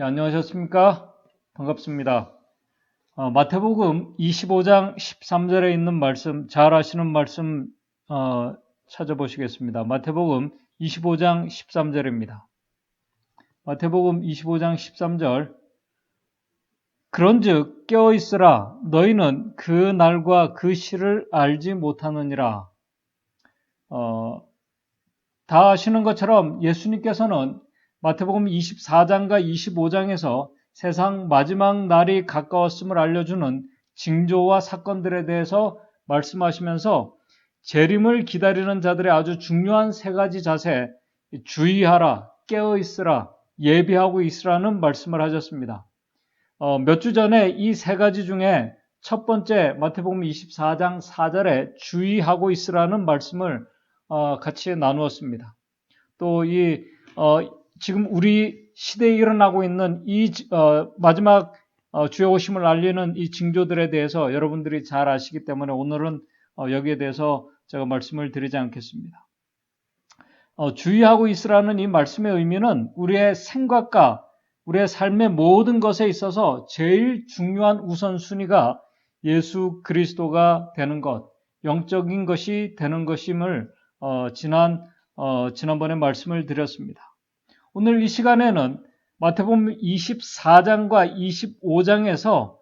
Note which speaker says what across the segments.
Speaker 1: 예, 안녕하셨습니까? 반갑습니다. 마태복음 25장 13절에 있는 말씀, 잘 아시는 말씀 찾아보시겠습니다. 마태복음 25장 13절입니다. 마태복음 25장 13절 그런즉 깨어있으라 너희는 그 날과 그 시를 알지 못하느니라. 다 아시는 것처럼 예수님께서는 마태복음 24장과 25장에서 세상 마지막 날이 가까웠음을 알려주는 징조와 사건들에 대해서 말씀하시면서 재림을 기다리는 자들의 아주 중요한 세 가지 자세, 주의하라, 깨어있으라, 예비하고 있으라는 말씀을 하셨습니다. 몇 주 전에 이 세 가지 중에 첫 번째 마태복음 24장 4절에 주의하고 있으라는 말씀을 같이 나누었습니다. 또 지금 우리 시대에 일어나고 있는 이 마지막 주의 오심을 알리는 이 징조들에 대해서 여러분들이 잘 아시기 때문에 오늘은 여기에 대해서 제가 말씀을 드리지 않겠습니다. 주의하고 있으라는 이 말씀의 의미는 우리의 생각과 우리의 삶의 모든 것에 있어서 제일 중요한 우선순위가 예수 그리스도가 되는 것, 영적인 것이 되는 것임을 지난번에 말씀을 드렸습니다. 오늘 이 시간에는 마태복음 24장과 25장에서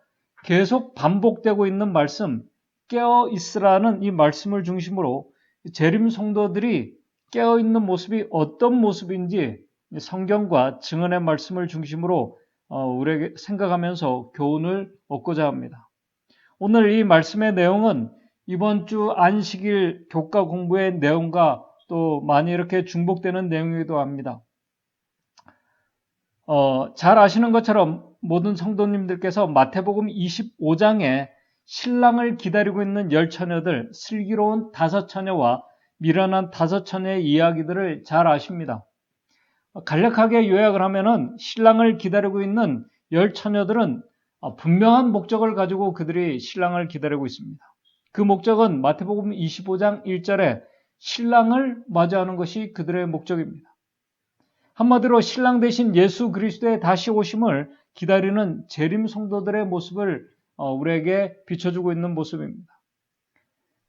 Speaker 1: 계속 반복되고 있는 말씀, 깨어 있으라는 이 말씀을 중심으로 재림 성도들이 깨어 있는 모습이 어떤 모습인지 성경과 증언의 말씀을 중심으로 우리에게 생각하면서 교훈을 얻고자 합니다. 오늘 이 말씀의 내용은 이번 주 안식일 교과 공부의 내용과 또 많이 이렇게 중복되는 내용이기도 합니다. 잘 아시는 것처럼 모든 성도님들께서 마태복음 25장에 신랑을 기다리고 있는 열 처녀들, 슬기로운 다섯 처녀와 미련한 다섯 처녀의 이야기들을 잘 아십니다. 간략하게 요약을 하면은 신랑을 기다리고 있는 열 처녀들은 분명한 목적을 가지고 그들이 신랑을 기다리고 있습니다. 그 목적은 마태복음 25장 1절에 신랑을 맞이하는 것이 그들의 목적입니다. 한마디로 신랑 대신 예수 그리스도의 다시 오심을 기다리는 재림 성도들의 모습을 우리에게 비춰주고 있는 모습입니다.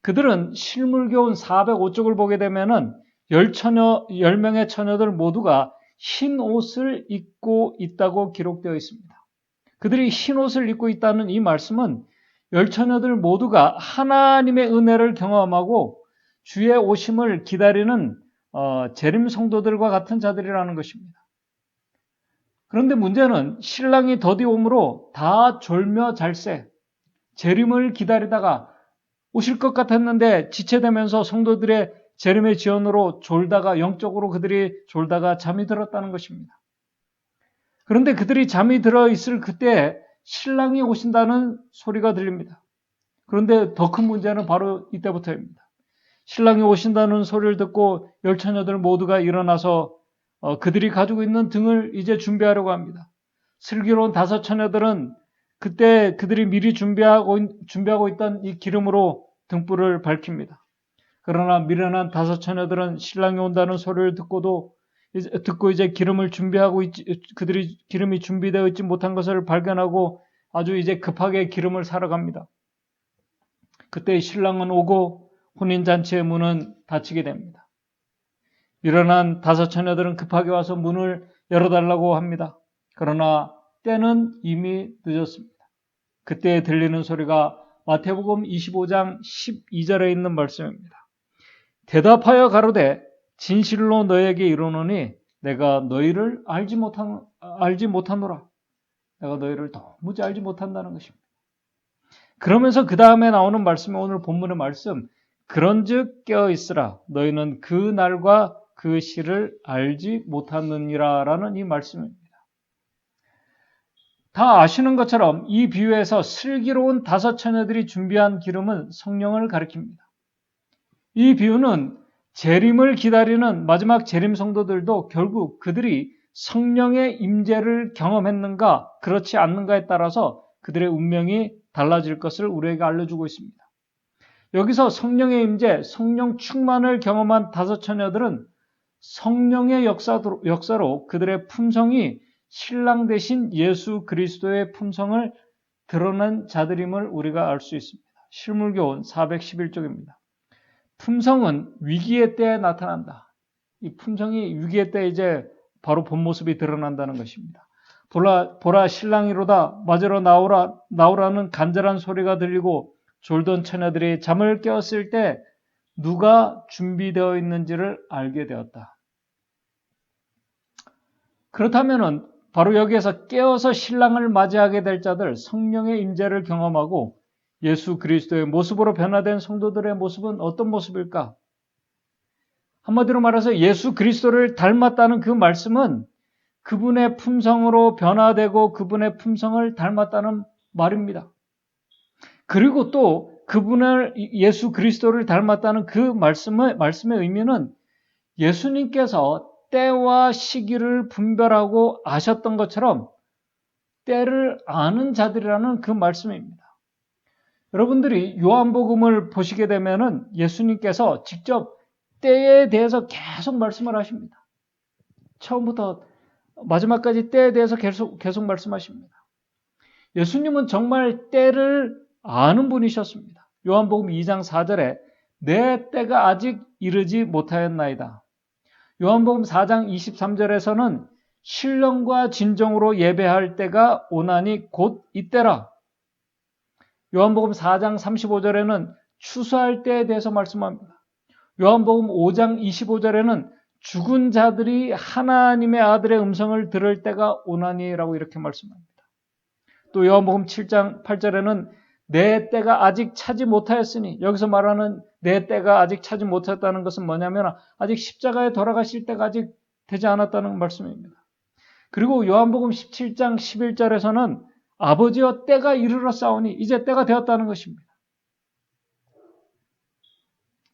Speaker 1: 그들은 실물교훈 405쪽을 보게 되면은 10명의 처녀들 모두가 흰 옷을 입고 있다고 기록되어 있습니다. 그들이 흰 옷을 입고 있다는 이 말씀은 열 처녀들 모두가 하나님의 은혜를 경험하고 주의 오심을 기다리는 재림 성도들과 같은 자들이라는 것입니다. 그런데 문제는 신랑이 더디 오므로 다 졸며 잘새, 재림을 기다리다가 오실 것 같았는데 지체되면서 성도들의 재림의 지연으로 졸다가 영적으로 그들이 졸다가 잠이 들었다는 것입니다. 그런데 그들이 잠이 들어 있을 그때 신랑이 오신다는 소리가 들립니다. 그런데 더 큰 문제는 바로 이때부터입니다. 신랑이 오신다는 소리를 듣고 열 처녀들 모두가 일어나서 그들이 가지고 있는 등을 이제 준비하려고 합니다. 슬기로운 다섯 처녀들은 그때 그들이 미리 준비하고 있던 이 기름으로 등불을 밝힙니다. 그러나 미련한 다섯 처녀들은 신랑이 온다는 소리를 듣고 이제 기름을 준비하고 그들이 기름이 준비되어 있지 못한 것을 발견하고 아주 이제 급하게 기름을 사러 갑니다. 그때 신랑은 오고 혼인잔치의 문은 닫히게 됩니다. 미련한 다섯 처녀들은 급하게 와서 문을 열어달라고 합니다. 그러나 때는 이미 늦었습니다. 그때 들리는 소리가 마태복음 25장 12절에 있는 말씀입니다. 대답하여 가로되 진실로 너에게 이르노니 내가 너희를 알지 못하노라. 내가 너희를 도무지 알지 못한다는 것입니다. 그러면서 그 다음에 나오는 말씀이 오늘 본문의 말씀, 그런즉 깨어있으라 너희는 그 날과 그 시를 알지 못하느니라 라는 이 말씀입니다. 다 아시는 것처럼 이 비유에서 슬기로운 다섯 처녀들이 준비한 기름은 성령을 가리킵니다. 이 비유는 재림을 기다리는 마지막 재림 성도들도 결국 그들이 성령의 임재를 경험했는가 그렇지 않는가에 따라서 그들의 운명이 달라질 것을 우리에게 알려주고 있습니다. 여기서 성령의 임재, 성령 충만을 경험한 다섯 처녀들은 성령의 역사로 그들의 품성이 신랑 대신 예수 그리스도의 품성을 드러낸 자들임을 우리가 알 수 있습니다. 실물교훈 411쪽입니다. 품성은 위기의 때에 나타난다. 이 품성이 위기의 때 이제 바로 본 모습이 드러난다는 것입니다. 보라 신랑이로다 맞으러 나오라는 간절한 소리가 들리고 졸던 처녀들이 잠을 깨었을 때 누가 준비되어 있는지를 알게 되었다. 그렇다면은 바로 여기에서 깨어서 신랑을 맞이하게 될 자들, 성령의 임재를 경험하고 예수 그리스도의 모습으로 변화된 성도들의 모습은 어떤 모습일까? 한마디로 말해서 예수 그리스도를 닮았다는 그 말씀은 그분의 품성으로 변화되고 그분의 품성을 닮았다는 말입니다. 그리고 또 그분을 예수 그리스도를 닮았다는 그 말씀의 의미는 예수님께서 때와 시기를 분별하고 아셨던 것처럼 때를 아는 자들이라는 그 말씀입니다. 여러분들이 요한복음을 보시게 되면은 예수님께서 직접 때에 대해서 계속 말씀을 하십니다. 처음부터 마지막까지 때에 대해서 계속 말씀하십니다. 예수님은 정말 때를 아는 분이셨습니다. 요한복음 2장 4절에 내 때가 아직 이르지 못하였나이다. 요한복음 4장 23절에서는 신령과 진정으로 예배할 때가 오나니 곧 이때라. 요한복음 4장 35절에는 추수할 때에 대해서 말씀합니다. 요한복음 5장 25절에는 죽은 자들이 하나님의 아들의 음성을 들을 때가 오나니라고 이렇게 말씀합니다. 또 요한복음 7장 8절에는 내 때가 아직 차지 못하였으니, 여기서 말하는 내 때가 아직 차지 못했다는 것은 뭐냐면 아직 십자가에 돌아가실 때가 아직 되지 않았다는 말씀입니다. 그리고 요한복음 17장 11절에서는 아버지여 때가 이르렀사오니 이제 때가 되었다는 것입니다.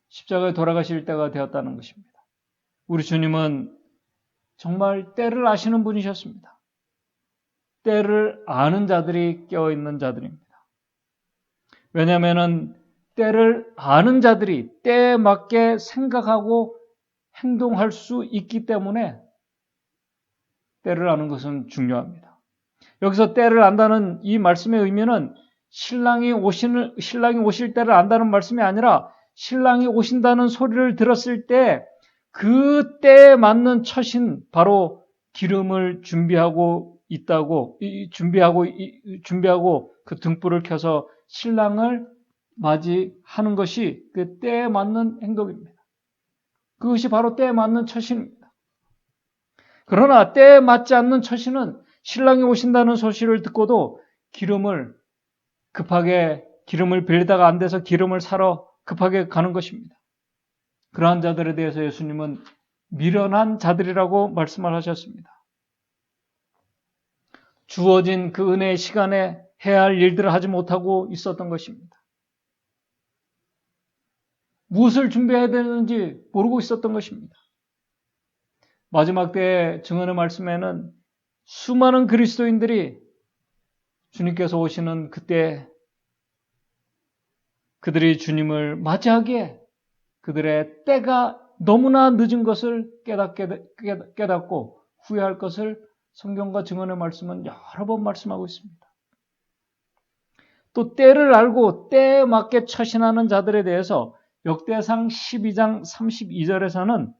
Speaker 1: 십자가에 돌아가실 때가 되었다는 것입니다. 우리 주님은 정말 때를 아시는 분이셨습니다. 때를 아는 자들이 깨어있는 자들입니다. 왜냐하면 때를 아는 자들이 때에 맞게 생각하고 행동할 수 있기 때문에 때를 아는 것은 중요합니다. 여기서 때를 안다는 이 말씀의 의미는 신랑이 오실 때를 안다는 말씀이 아니라 신랑이 오신다는 소리를 들었을 때 그 때에 맞는 처신, 바로 기름을 준비하고 그 등불을 켜서 신랑을 맞이하는 것이 그 때에 맞는 행동입니다. 그것이 바로 때에 맞는 처신입니다. 그러나 때에 맞지 않는 처신은 신랑이 오신다는 소식을 듣고도 기름을 빌리다가 안 돼서 기름을 사러 급하게 가는 것입니다. 그러한 자들에 대해서 예수님은 미련한 자들이라고 말씀을 하셨습니다. 주어진 그 은혜의 시간에 해야 할 일들을 하지 못하고 있었던 것입니다. 무엇을 준비해야 되는지 모르고 있었던 것입니다. 마지막 때의 증언의 말씀에는 수많은 그리스도인들이 주님께서 오시는 그때 그들이 주님을 맞이하기에 그들의 때가 너무나 늦은 것을 깨닫고 후회할 것을 성경과 증언의 말씀은 여러 번 말씀하고 있습니다. 또 때를 알고 때에 맞게 처신하는 자들에 대해서 역대상 12장 32절에서는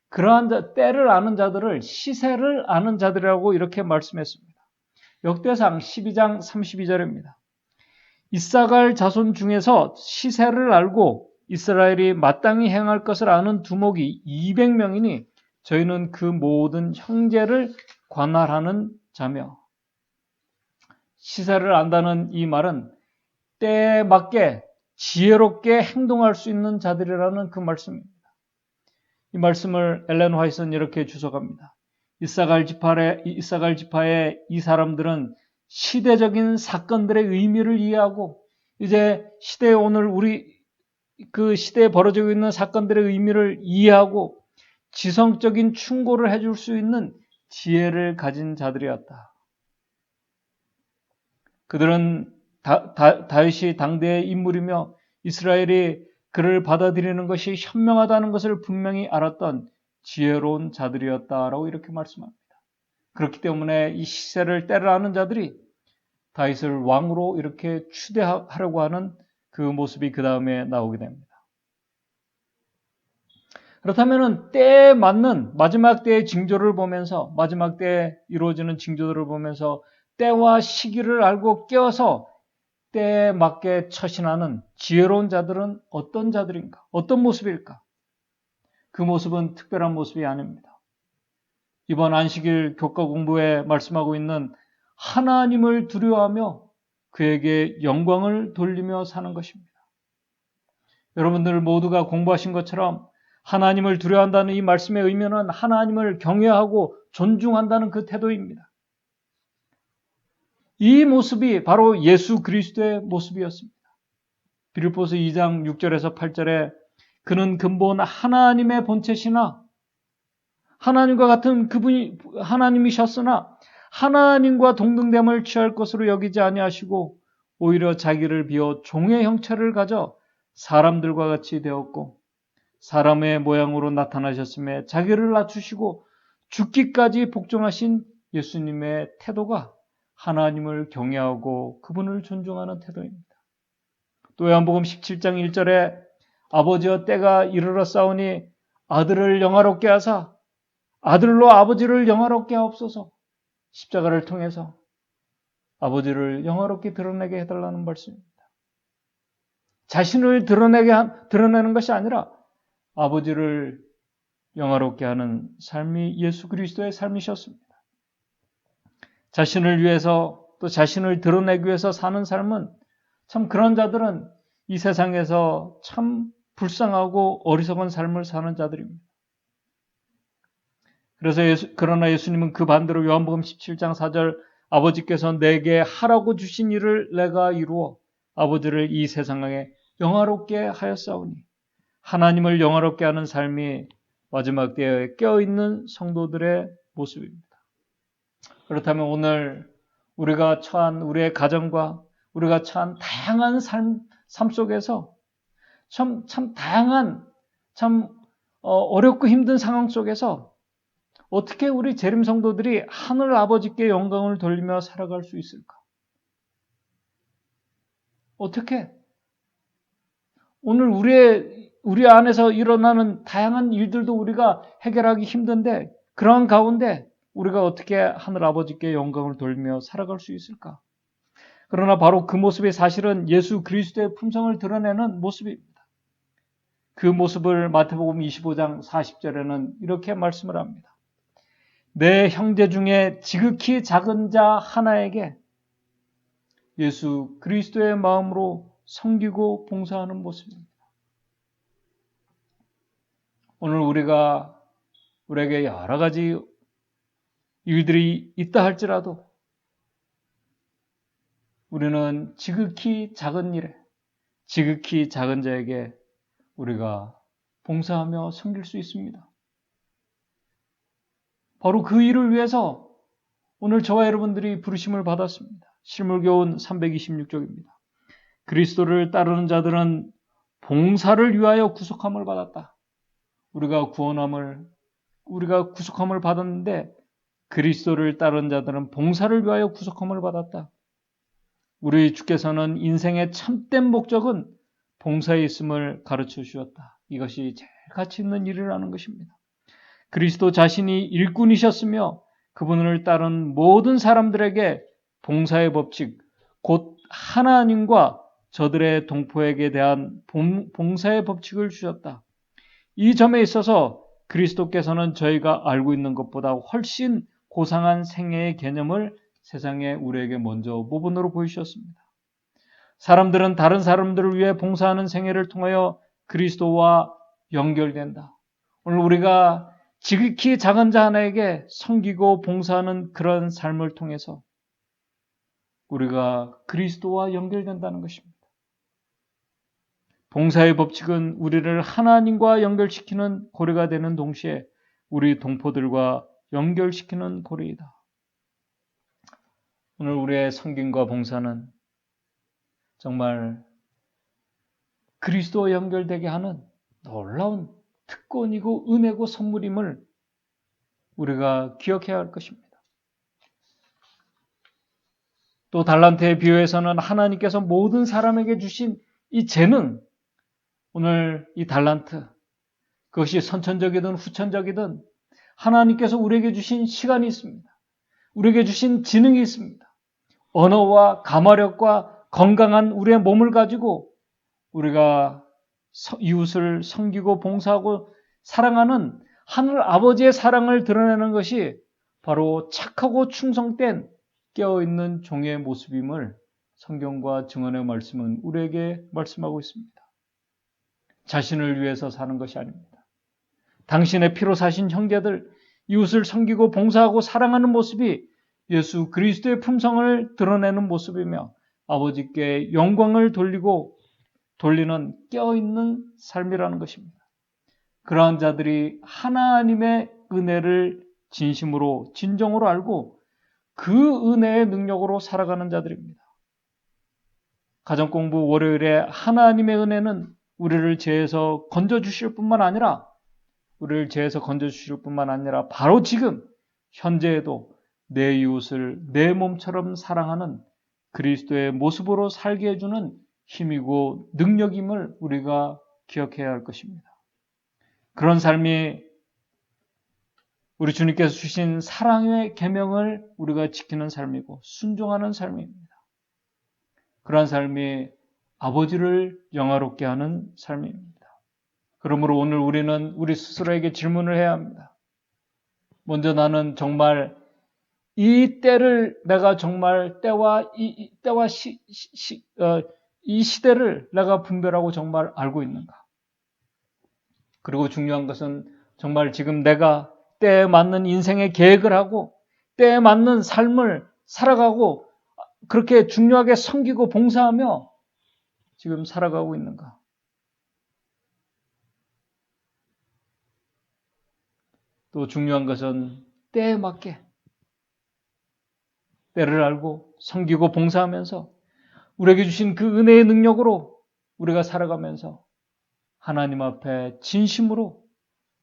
Speaker 1: 그러한 때를 아는 자들을 시세를 아는 자들이라고 이렇게 말씀했습니다. 역대상 12장 32절입니다. 이사갈 자손 중에서 시세를 알고 이스라엘이 마땅히 행할 것을 아는 두목이 200명이니 저희는 그 모든 형제를 관할하는 자며, 시세를 안다는 이 말은 때에 맞게 지혜롭게 행동할 수 있는 자들이라는 그 말씀입니다. 이 말씀을 엘렌 화이트는 이렇게 주석합니다. 이사갈 지파의 이 사람들은 시대적인 사건들의 의미를 이해하고 이제 그 시대에 벌어지고 있는 사건들의 의미를 이해하고 지성적인 충고를 해줄 수 있는 지혜를 가진 자들이었다. 그들은 다윗이 당대의 인물이며 이스라엘이 그를 받아들이는 것이 현명하다는 것을 분명히 알았던 지혜로운 자들이었다라고 이렇게 말씀합니다. 그렇기 때문에 이 시세를 때려하는 자들이 다윗을 왕으로 이렇게 추대하려고 하는 그 모습이 그 다음에 나오게 됩니다. 그렇다면 때에 맞는 마지막 때의 징조를 보면서, 마지막 때에 이루어지는 징조들을 보면서 때와 시기를 알고 깨어서 때에 맞게 처신하는 지혜로운 자들은 어떤 자들인가? 어떤 모습일까? 그 모습은 특별한 모습이 아닙니다. 이번 안식일 교과 공부에 말씀하고 있는 하나님을 두려워하며 그에게 영광을 돌리며 사는 것입니다. 여러분들 모두가 공부하신 것처럼 하나님을 두려워한다는 이 말씀의 의미는 하나님을 경외하고 존중한다는 그 태도입니다. 이 모습이 바로 예수 그리스도의 모습이었습니다. 빌립보서 2장 6절에서 8절에 그는 근본 하나님의 본체시나 하나님과 같은 그분이 하나님이셨으나 하나님과 동등됨을 취할 것으로 여기지 아니하시고 오히려 자기를 비워 종의 형체를 가져 사람들과 같이 되었고 사람의 모양으로 나타나셨음에 자기를 낮추시고 죽기까지 복종하신 예수님의 태도가 하나님을 경외하고 그분을 존중하는 태도입니다. 또 요한복음 17장 1절에 아버지여 때가 이르러 싸우니 아들을 영화롭게 하사 아들로 아버지를 영화롭게 하옵소서. 십자가를 통해서 아버지를 영화롭게 드러내게 해달라는 말씀입니다. 자신을 드러내는 것이 아니라 아버지를 영화롭게 하는 삶이 예수 그리스도의 삶이셨습니다. 자신을 위해서 또 자신을 드러내기 위해서 사는 삶은 참 그런 자들은 이 세상에서 참 불쌍하고 어리석은 삶을 사는 자들입니다. 그래서 그러나 예수님은 그 반대로 요한복음 17장 4절 아버지께서 내게 하라고 주신 일을 내가 이루어 아버지를 이 세상에 영화롭게 하였사오니 하나님을 영화롭게 하는 삶이 마지막 때에 깨어있는 성도들의 모습입니다. 그렇다면 오늘 우리가 처한 우리의 가정과 우리가 처한 다양한 삶 속에서 참 다양한 어렵고 힘든 상황 속에서 어떻게 우리 재림 성도들이 하늘 아버지께 영광을 돌리며 살아갈 수 있을까? 어떻게? 오늘 우리 안에서 일어나는 다양한 일들도 우리가 해결하기 힘든데 그러한 가운데 우리가 어떻게 하늘 아버지께 영광을 돌리며 살아갈 수 있을까? 그러나 바로 그 모습이 사실은 예수 그리스도의 품성을 드러내는 모습입니다. 그 모습을 마태복음 25장 40절에는 이렇게 말씀을 합니다. 내 형제 중에 지극히 작은 자 하나에게 예수 그리스도의 마음으로 섬기고 봉사하는 모습입니다. 오늘 우리에게 여러 가지 일들이 있다 할지라도 우리는 지극히 작은 일에, 지극히 작은 자에게 우리가 봉사하며 섬길 수 있습니다. 바로 그 일을 위해서 오늘 저와 여러분들이 부르심을 받았습니다. 실물교훈 326쪽입니다. 그리스도를 따르는 자들은 봉사를 위하여 구속함을 받았다. 우리가 구속함을 받았는데 그리스도를 따르는 자들은 봉사를 위하여 구속함을 받았다. 우리 주께서는 인생의 참된 목적은 봉사에 있음을 가르쳐 주셨다. 이것이 제일 가치 있는 일이라는 것입니다. 그리스도 자신이 일꾼이셨으며 그분을 따른 모든 사람들에게 봉사의 법칙, 곧 하나님과 저들의 동포에게 대한 봉사의 법칙을 주셨다. 이 점에 있어서 그리스도께서는 저희가 알고 있는 것보다 훨씬 고상한 생애의 개념을 세상에 우리에게 먼저 모본으로 보이셨습니다. 사람들은 다른 사람들을 위해 봉사하는 생애를 통하여 그리스도와 연결된다. 오늘 우리가 지극히 작은 자 하나에게 섬기고 봉사하는 그런 삶을 통해서 우리가 그리스도와 연결된다는 것입니다. 봉사의 법칙은 우리를 하나님과 연결시키는 고리가 되는 동시에 우리 동포들과 연결시키는 고리이다. 오늘 우리의 섬김과 봉사는 정말 그리스도와 연결되게 하는 놀라운 특권이고 은혜고 선물임을 우리가 기억해야 할 것입니다. 또 달란트에 비유해서는 하나님께서 모든 사람에게 주신 이 재능, 오늘 이 달란트, 그것이 선천적이든 후천적이든 하나님께서 우리에게 주신 시간이 있습니다. 우리에게 주신 지능이 있습니다. 언어와 감화력과 건강한 우리의 몸을 가지고 우리가 이웃을 섬기고 봉사하고 사랑하는 하늘 아버지의 사랑을 드러내는 것이 바로 착하고 충성된 깨어있는 종의 모습임을 성경과 증언의 말씀은 우리에게 말씀하고 있습니다. 자신을 위해서 사는 것이 아닙니다. 당신의 피로 사신 형제들, 이웃을 섬기고 봉사하고 사랑하는 모습이 예수 그리스도의 품성을 드러내는 모습이며 아버지께 영광을 돌리는 깨어있는 삶이라는 것입니다. 그러한 자들이 하나님의 은혜를 진심으로 진정으로 알고 그 은혜의 능력으로 살아가는 자들입니다. 가정공부 월요일에 하나님의 은혜는 우리를 죄에서 건져주실 뿐만 아니라 바로 지금 현재에도 내 이웃을 내 몸처럼 사랑하는 그리스도의 모습으로 살게 해주는 힘이고 능력임을 우리가 기억해야 할 것입니다. 그런 삶이 우리 주님께서 주신 사랑의 계명을 우리가 지키는 삶이고 순종하는 삶입니다. 그러한 삶이 아버지를 영화롭게 하는 삶입니다. 그러므로 오늘 우리는 우리 스스로에게 질문을 해야 합니다. 먼저 나는 정말 이 때를 내가 정말 이 시대를 내가 분별하고 정말 알고 있는가? 그리고 중요한 것은 정말 지금 내가 때에 맞는 인생의 계획을 하고 때에 맞는 삶을 살아가고 그렇게 중요하게 섬기고 봉사하며 지금 살아가고 있는가? 또 중요한 것은 때에 맞게 때를 알고 섬기고 봉사하면서 우리에게 주신 그 은혜의 능력으로 우리가 살아가면서 하나님 앞에 진심으로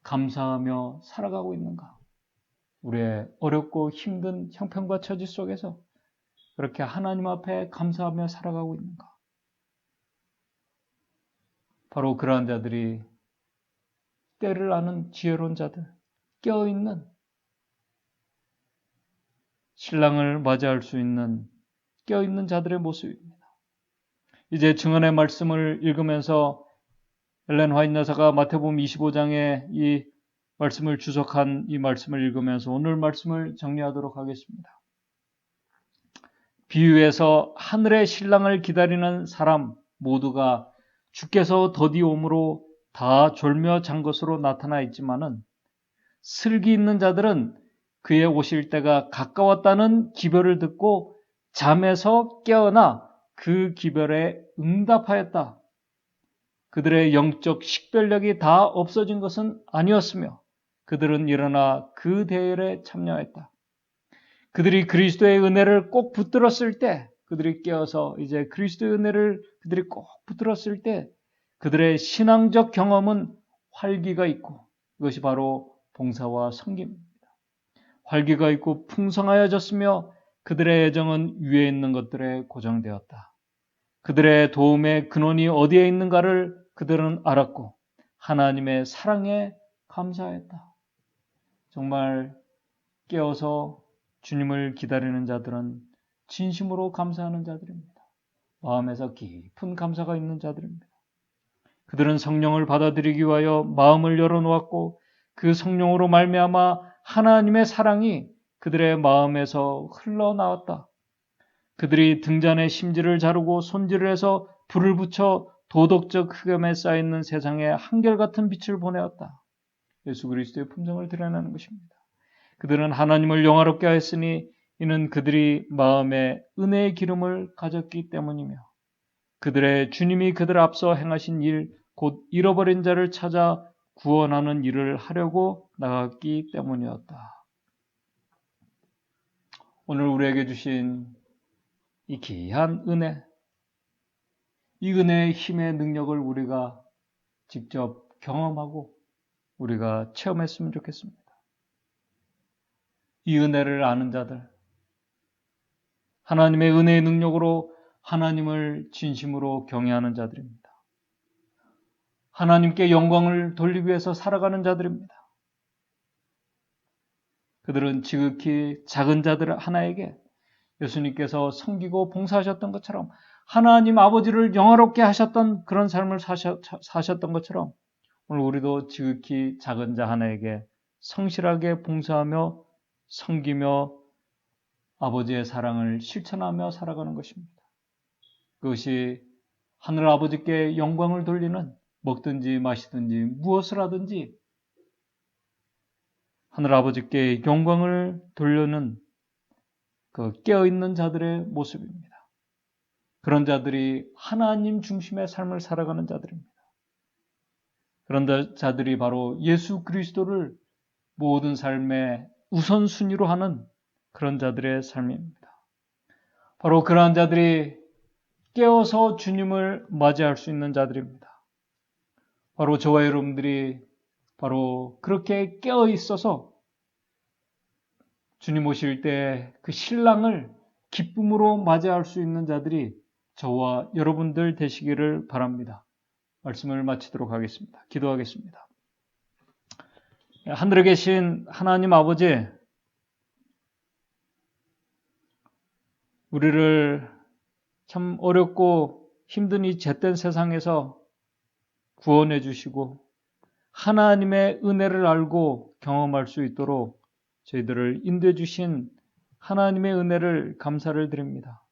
Speaker 1: 감사하며 살아가고 있는가? 우리의 어렵고 힘든 형편과 처지 속에서 그렇게 하나님 앞에 감사하며 살아가고 있는가? 바로 그러한 자들이 때를 아는 지혜로운 자들, 깨어있는 신랑을 맞이할 수 있는 깨어있는 자들의 모습입니다. 이제 증언의 말씀을 읽으면서 엘렌 화이트 여사가 마태복음 25장에 이 말씀을 주석한 이 말씀을 읽으면서 오늘 말씀을 정리하도록 하겠습니다. 비유에서 하늘의 신랑을 기다리는 사람 모두가 주께서 더디 오므로 다 졸며 잔 것으로 나타나 있지만은 슬기 있는 자들은 그의 오실 때가 가까웠다는 기별을 듣고 잠에서 깨어나 그 기별에 응답하였다. 그들의 영적 식별력이 다 없어진 것은 아니었으며 그들은 일어나 그 대열에 참여했다. 그들이 그리스도의 은혜를 꼭 붙들었을 때, 그들이 깨어서 이제 그리스도의 은혜를 그들이 꼭 붙들었을 때 그들의 신앙적 경험은 활기가 있고 이것이 바로 봉사와 섬김입니다. 활기가 있고 풍성하여졌으며 그들의 애정은 위에 있는 것들에 고정되었다. 그들의 도움의 근원이 어디에 있는가를 그들은 알았고 하나님의 사랑에 감사했다. 정말 깨어서 주님을 기다리는 자들은 진심으로 감사하는 자들입니다. 마음에서 깊은 감사가 있는 자들입니다. 그들은 성령을 받아들이기 위하여 마음을 열어놓았고 그 성령으로 말미암아 하나님의 사랑이 그들의 마음에서 흘러나왔다. 그들이 등잔의 심지를 자르고 손질을 해서 불을 붙여 도덕적 흑염에 쌓여있는 세상에 한결같은 빛을 보내었다. 예수 그리스도의 품성을 드러내는 것입니다. 그들은 하나님을 영화롭게 하였으니 이는 그들이 마음에 은혜의 기름을 가졌기 때문이며 그들의 주님이 그들 앞서 행하신 일, 곧 잃어버린 자를 찾아 구원하는 일을 하려고 나갔기 때문이었다. 오늘 우리에게 주신 이 귀한 은혜, 이 은혜의 힘의 능력을 우리가 직접 경험하고 우리가 체험했으면 좋겠습니다. 이 은혜를 아는 자들, 하나님의 은혜의 능력으로 하나님을 진심으로 경외하는 자들입니다. 하나님께 영광을 돌리기 위해서 살아가는 자들입니다. 그들은 지극히 작은 자들 하나에게 예수님께서 섬기고 봉사하셨던 것처럼 하나님 아버지를 영화롭게 하셨던 그런 삶을 사셨던 것처럼 오늘 우리도 지극히 작은 자 하나에게 성실하게 봉사하며 섬기며 아버지의 사랑을 실천하며 살아가는 것입니다. 그것이 하늘 아버지께 영광을 돌리는 먹든지 마시든지 무엇을 하든지 하늘 아버지께 영광을 돌려는 그 깨어있는 자들의 모습입니다. 그런 자들이 하나님 중심의 삶을 살아가는 자들입니다. 그런 자들이 바로 예수 그리스도를 모든 삶의 우선순위로 하는 그런 자들의 삶입니다. 바로 그러한 자들이 깨어서 주님을 맞이할 수 있는 자들입니다. 바로 저와 여러분들이 바로 그렇게 깨어 있어서 주님 오실 때 그 신랑을 기쁨으로 맞이할 수 있는 자들이 저와 여러분들 되시기를 바랍니다. 말씀을 마치도록 하겠습니다. 기도하겠습니다. 하늘에 계신 하나님 아버지, 우리를 참 어렵고 힘든 이 잿된 세상에서 구원해 주시고 하나님의 은혜를 알고 경험할 수 있도록 저희들을 인도해 주신 하나님의 은혜를 감사를 드립니다.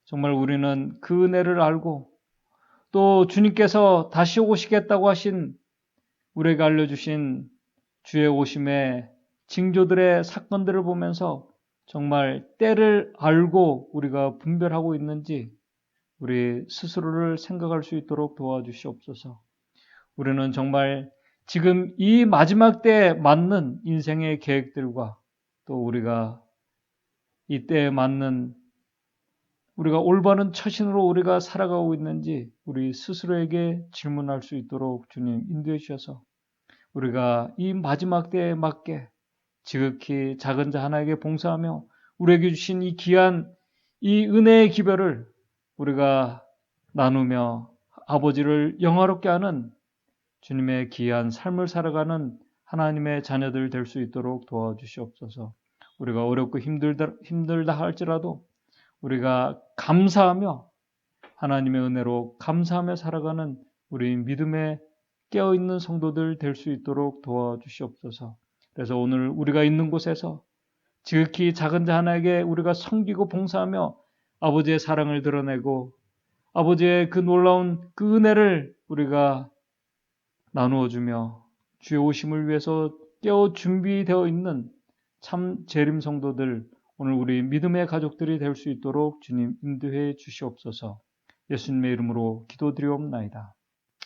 Speaker 1: 정말 우리는 그 은혜를 알고 또 주님께서 다시 오시겠다고 하신 우리에게 알려주신 주의 오심의 징조들의 사건들을 보면서 정말 때를 알고 우리가 분별하고 있는지 우리 스스로를 생각할 수 있도록 도와주시옵소서. 우리는 정말 지금 이 마지막 때에 맞는 인생의 계획들과 또 우리가 이 때에 맞는 우리가 올바른 처신으로 우리가 살아가고 있는지 우리 스스로에게 질문할 수 있도록 주님 인도해 주셔서 우리가 이 마지막 때에 맞게 지극히 작은 자 하나에게 봉사하며 우리에게 주신 이 귀한 이 은혜의 기별을 우리가 나누며 아버지를 영화롭게 하는 주님의 귀한 삶을 살아가는 하나님의 자녀들 될 수 있도록 도와주시옵소서. 우리가 어렵고 힘들다 할지라도 우리가 감사하며 하나님의 은혜로 감사하며 살아가는 우리 믿음의 깨어있는 성도들 될 수 있도록 도와주시옵소서. 그래서 오늘 우리가 있는 곳에서 지극히 작은 자 하나에게 우리가 섬기고 봉사하며 아버지의 사랑을 드러내고 아버지의 그 놀라운 그 은혜를 우리가 나누어주며 주의 오심을 위해서 깨어 준비되어 있는 참 재림 성도들 오늘 우리 믿음의 가족들이 될 수 있도록 주님 인도해 주시옵소서. 예수님의 이름으로 기도드리옵나이다.